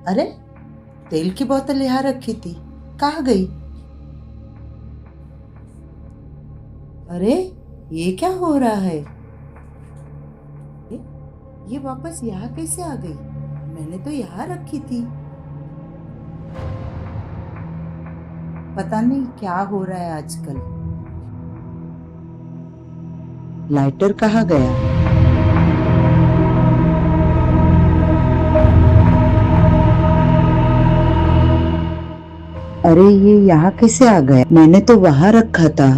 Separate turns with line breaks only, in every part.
अरे, तेल की बोतल यहाँ रखी थी, कहाँ गई? अरे, ये क्या हो रहा है? ये वापस यहाँ कैसे आ गई? मैंने तो यहाँ रखी थी। पता नहीं क्या हो रहा है आजकल। लाइटर कहाँ गया? अरे, ये यहाँ कैसे आ गया? मैंने तो वहां रखा था।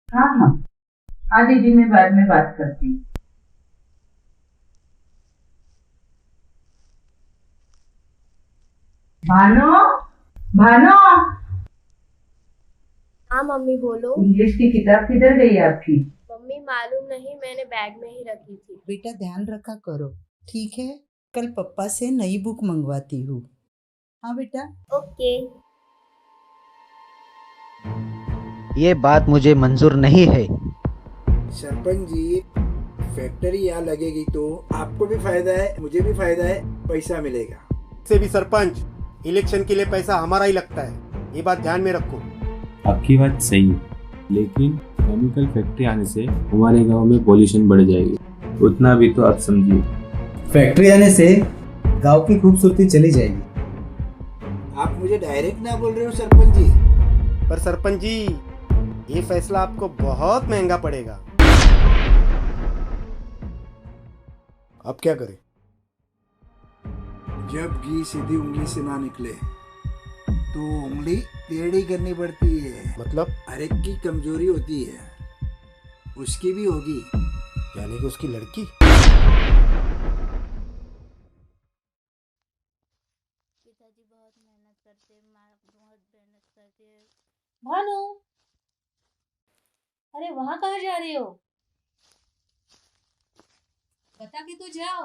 हाँ हाँ, हाँ दीदी, मैं बाद में बात करती हूँ। भानु, भानु,
हाँ मम्मी बोलो।
इंग्लिश की किताब किधर गई आपकी?
मम्मी मालूम नहीं, मैंने बैग में ही रखी थी।
बेटा ध्यान रखा करो, ठीक है? कल पप्पा से नई बुक मंगवाती हूँ। हाँ बेटा।
ओके।
ये बात मुझे मंजूर नहीं है।
सरपंच जी, फैक्ट्री यहाँ लगेगी तो आपको भी फायदा है, मुझे भी फायदा है, पैसा मिलेगा।
से भी सरपंच, इलेक्शन के लिए पैसा हमारा ही लगता है, ये बात ध्यान में रखो।
आपकी बात सही है, लेकिन केमिकल फैक्ट्री आने से हमारे गांव में पॉल्यूशन बढ़ जाएगी, उतना भी तो आप समझिए।
फैक्ट्री आने से गांव की खूबसूरती चली जाएगी।
आप मुझे डायरेक्ट ना बोल रहे हो सरपंच जी?
पर सरपंच जी, ये फैसला आपको बहुत महंगा पड़ेगा। अब क्या करें?
जब घी सीधी उंगली से ना निकले तो उंगली टेढ़ी करनी पड़ती है।
मतलब?
हर एक की कमजोरी होती है, उसकी भी होगी।
यानी कि उसकी लड़की?
पिताजी बहुत मेहनत करते, माँ बहुत मेहनत करती है।
भानु, अरे वहां कहाँ जा रही हो? बता के तो जाओ।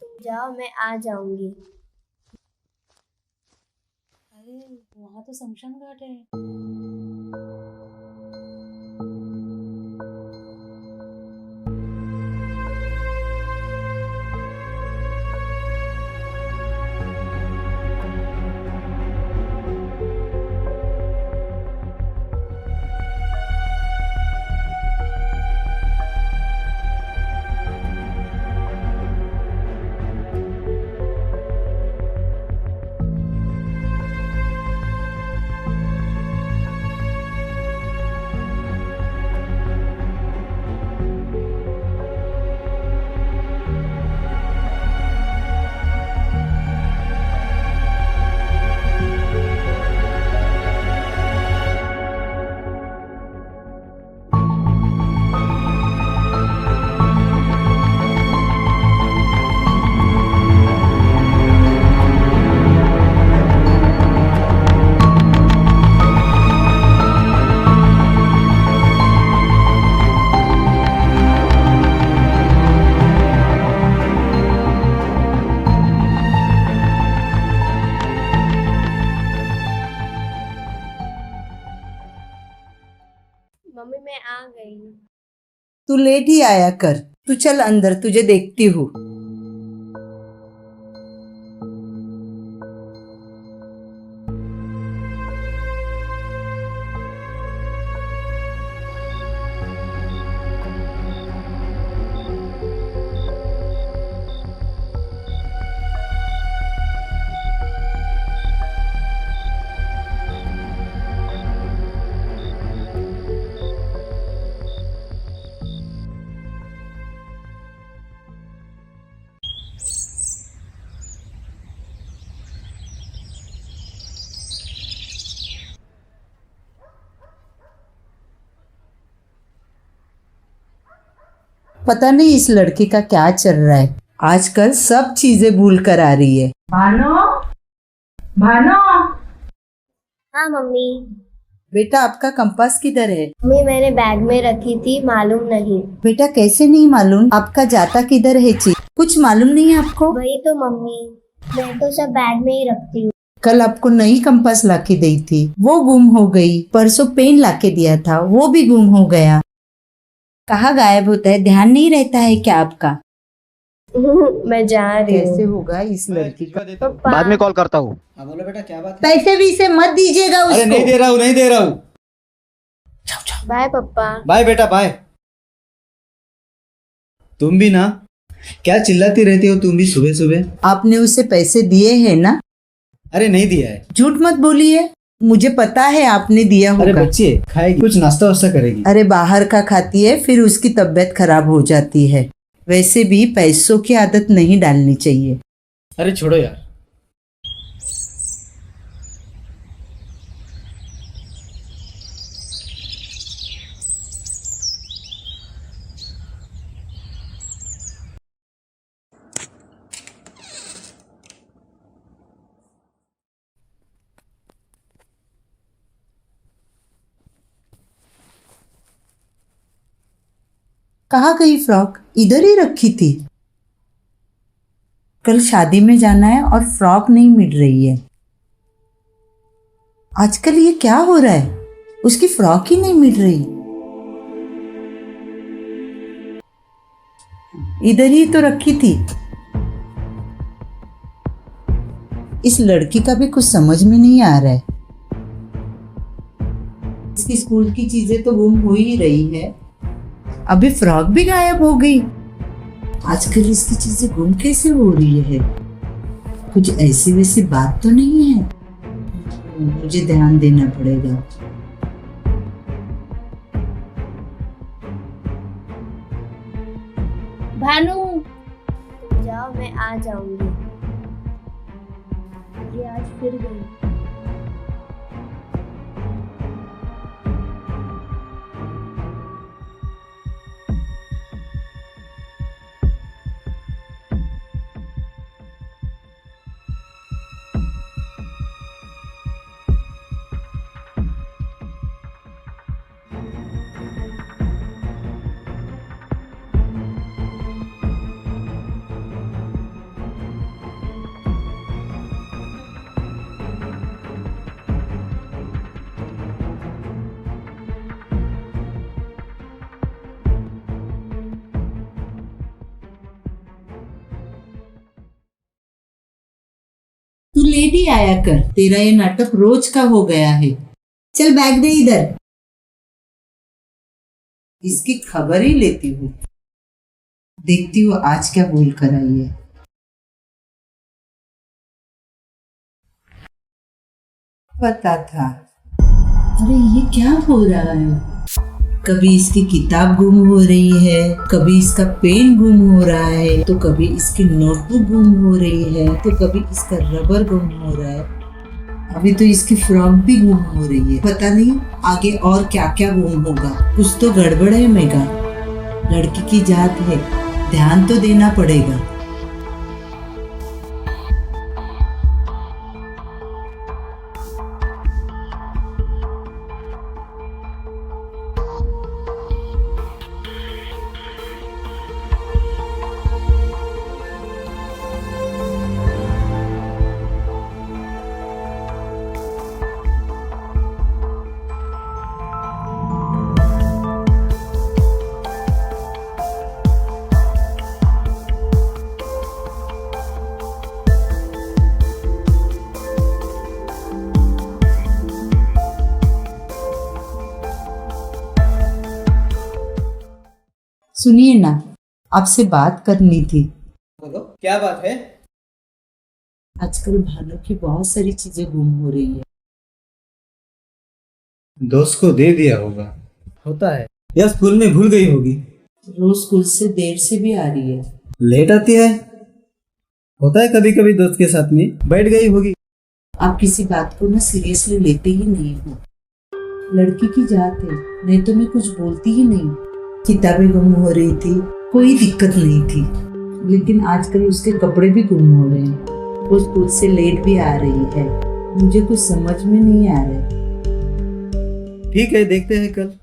तुम जाओ, मैं आ जाऊंगी।
अरे वहां तो शमशान घाट है।
मम्मी मैं आ गई।
तू लेट ही आया कर। तू चल अंदर, तुझे देखती हूँ। पता नहीं इस लड़की का क्या चल रहा है, आजकल सब चीजें भूल कर आ रही है। भानो, भानो,
हाँ मम्मी।
बेटा आपका कंपास किधर है?
मम्मी मैंने बैग में रखी थी, मालूम नहीं।
बेटा कैसे नहीं मालूम? आपका जाता किधर है चीज? कुछ मालूम नहीं है आपको?
वही तो मम्मी, मैं तो सब बैग में ही रखती हूँ।
कल आपको नई कंपास लाके दी थी, वो गुम हो गई। परसों पेन लाके दिया था, वो भी गुम हो गया। कहाँ गायब होता है? ध्यान नहीं रहता है क्या आपका?
मैं जा रही
कैसे
हूँ।
होगा इस लड़की का?
पापा,
बाद में कॉल करता हूँ।
हाँ बोलो बेटा, क्या बात है?
पैसे भी इसे मत दीजिएगा
अरे नहीं
उसको।
दे रहा हूँ, नहीं दे रहा हूँ।
बाय पापा।
बाय बेटा, बाय। तुम भी ना, क्या चिल्लाती रहती हो तुम भी सुबह सुबह?
आपने उसे पैसे दिए हैं ना?
अरे नहीं दिया है।
झूठ मत बोलिए, मुझे पता है आपने दिया
अरे
होगा।
बच्ची है, खाएगी, कुछ नाश्ता वास्ता करेगी।
अरे बाहर का खाती है, फिर उसकी तबीयत खराब हो जाती है। वैसे भी पैसों की आदत नहीं डालनी चाहिए।
अरे छोड़ो यार।
कहाँ गई फ्रॉक? इधर ही रखी थी। कल शादी में जाना है और फ्रॉक नहीं मिल रही है। आजकल ये क्या हो रहा है? उसकी फ्रॉक ही नहीं मिल रही। इधर ही तो रखी थी। इस लड़की का भी कुछ समझ में नहीं आ रहा है। इसकी स्कूल की चीजें तो गुम हो ही रही है, अभी फ्रॉक भी गायब हो गई। आजकल इसकी चीजें गुम कैसे हो रही है? कुछ ऐसी वैसी बात तो नहीं है? मुझे ध्यान देना पड़ेगा।
भानु, तुम जाओ, मैं आ जाऊंगी। ये आज फिर गई।
तू लेट ही आया कर, तेरा ये नाटक रोज का हो गया है। चल बैग दे इधर। इसकी खबर ही लेती हूँ, देखती हूँ आज क्या भूल कर आई है। पता था। अरे ये क्या हो रहा है? कभी इसकी किताब गुम हो रही है, कभी इसका पेन गुम हो रहा है, तो कभी इसकी नोटबुक गुम हो रही है, तो कभी इसका रबर गुम हो रहा है। अभी तो इसकी फ्रॉक भी गुम हो रही है। पता नहीं आगे और क्या क्या गुम होगा। कुछ तो गड़बड़ है मेगा। लड़की की जात है, ध्यान तो देना पड़ेगा। सुनिए ना, आपसे बात करनी थी।
बोलो क्या बात है।
आजकल भानु की बहुत सारी चीजें गुम हो रही है।
दोस्त को दे दिया होगा। होता है, या स्कूल में भूल गई होगी।
रोज स्कूल से देर से भी आ रही है।
लेट आती है। होता है कभी कभी दोस्त के साथ में बैठ गई होगी।
आप किसी बात को ना सीरियसली लेते ही नहीं हो। लड़की की जात है, नहीं तो मैं कुछ बोलती ही नहीं। किताबें गुम हो रही थी, कोई दिक्कत नहीं थी, लेकिन आजकल उसके कपड़े भी गुम हो रहे हैं। वो स्कूल से लेट भी आ रही है। मुझे कुछ समझ में नहीं आ रहा है।
ठीक है, देखते हैं कल।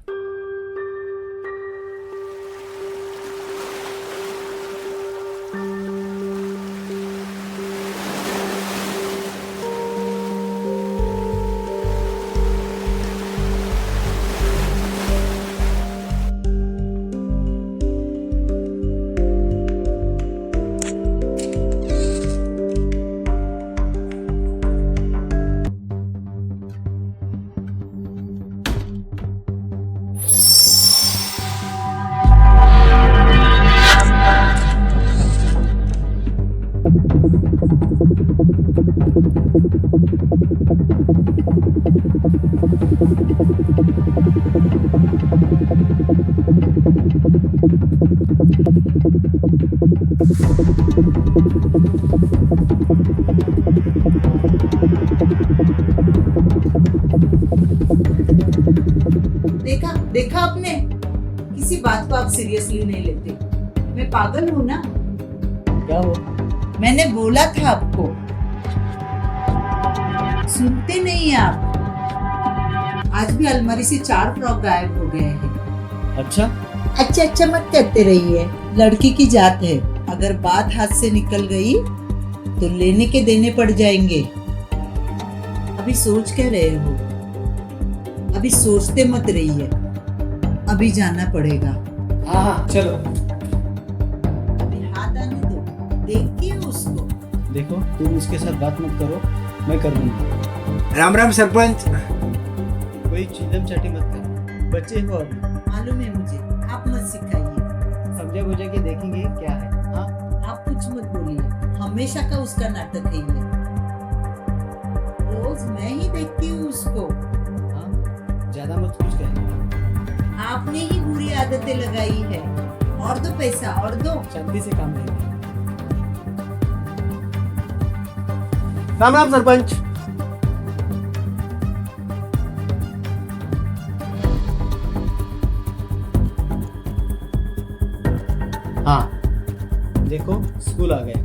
देखा आपने, किसी बात को आप सीरियसली नहीं लेते। मैं पागल हूँ ना?
क्या हो?
मैंने बोला था आपको, सुनते नहीं आप। आज भी अलमारी से 4 फ्रॉक गायब हो गए हैं।
अच्छा,
अच्छा मत कहते रहिए। लड़की की जात है, अगर बात हाथ से निकल गई तो लेने के देने पड़ जाएंगे। अभी सोच क्या रहे हो? अभी सोचते मत रहिए, अभी जाना पड़ेगा।
हाँ चलो।
अभी हाथ आने दो, देखिए उसको।
देखो, तुम उसके साथ बात मत करो, मैं कर दूंगा।
राम राम सरपंच।
कोई चिल्लम चाटी मत करो, बच्चे हो अभी।
मालूम है मुझे, आप मत सिखाइए।
समझे बुझे के देखेंगे क्या है। हाँ,
आप कुछ मत बोलिए, हमेशा का उसका नाटक है ये। रोज मैं ही देखती हूँ उसको।
हाँ, ज्यादा मत कुछ कहना।
आपने ही बुरी आदतें लगाई है। और दो पैसा, और दो।
शांति से काम लेंगे।
राम राम सरपंच।
हाँ, देखो स्कूल आ गया,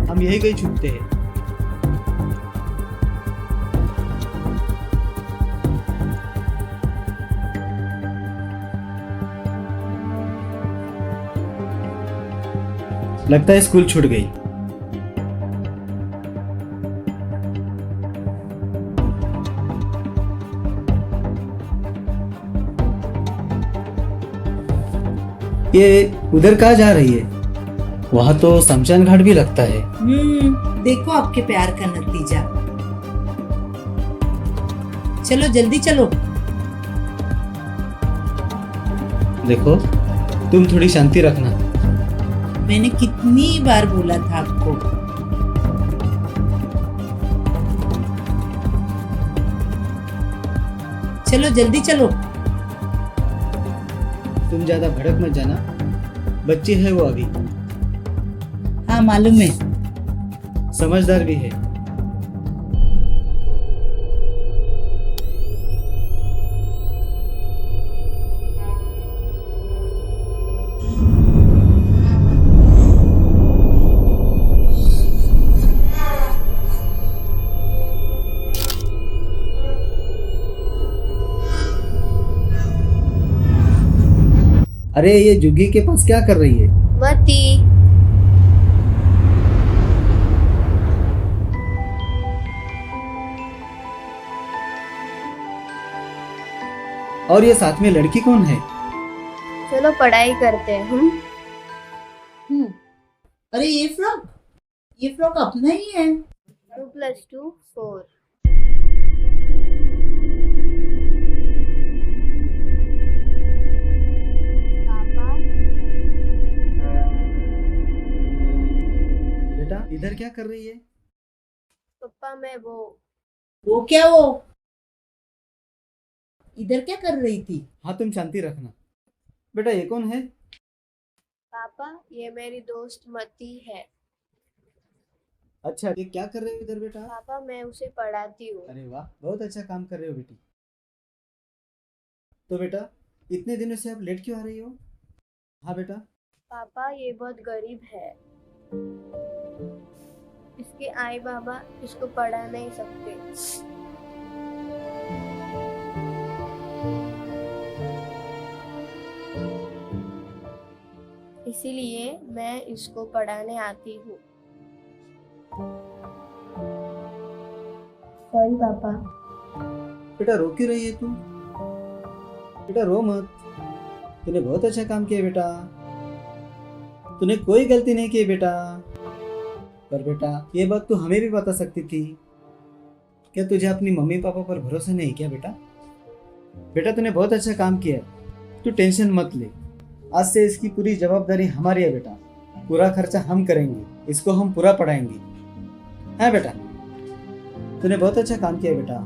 हम यही कहीं छुपते हैं। लगता है स्कूल छूट गई। ये उधर कहाँ जा रही है? वहाँ तो शमशान घाट भी लगता है।
देखो आपके प्यार का नतीजा। चलो जल्दी चलो।
देखो, तुम थोड़ी शांति रखना।
मैंने कितनी बार बोला था आपको। चलो जल्दी चलो।
तुम ज्यादा भड़क मत जाना, बच्ची है वो अभी।
हाँ मालूम है।
समझदार भी है। अरे ये जुग्गी के पास क्या कर रही है?
मती।
और ये साथ में लड़की कौन है?
चलो पढ़ाई करते हैं हम।
अरे ये फ्रॉक अपना ही है।
2 + 2 4। पापा
इधर क्या कर रही है?
पापा मैं
वो क्या वो इधर क्या कर रही थी?
हाँ तुम शांति रखना। बेटा ये कौन है?
पापा ये मेरी दोस्त मती है।
अच्छा ये क्या कर रहे हो इधर बेटा?
पापा मैं उसे पढ़ाती हूँ।
अरे वाह, बहुत अच्छा काम कर रहे हो बेटी। तो बेटा इतने दिनों से आप लेट क्यों आ रही हो? हाँ बेटा।
पापा ये बहुत गरीब है, इसके आई बाबा इसको पढ़ा नहीं सकते। इसीलिए मैं इसको पढ़ाने आती हूँ। सॉरी पापा।
बेटा रो क्यों रही है तू? बेटा रो मत, तूने बहुत अच्छा काम किया बेटा, तूने कोई गलती नहीं की बेटा। पर बेटा ये बात तू हमें भी बता सकती थी। क्या तुझे अपनी मम्मी पापा पर भरोसा नहीं क्या बेटा? बेटा तूने बहुत अच्छा काम किया है, तू टेंशन मत ले। आज से इसकी पूरी जवाबदारी हमारी है बेटा, पूरा खर्चा हम करेंगे, इसको हम पूरा पढ़ाएंगे। हाँ बेटा तूने बहुत अच्छा काम किया बेटा।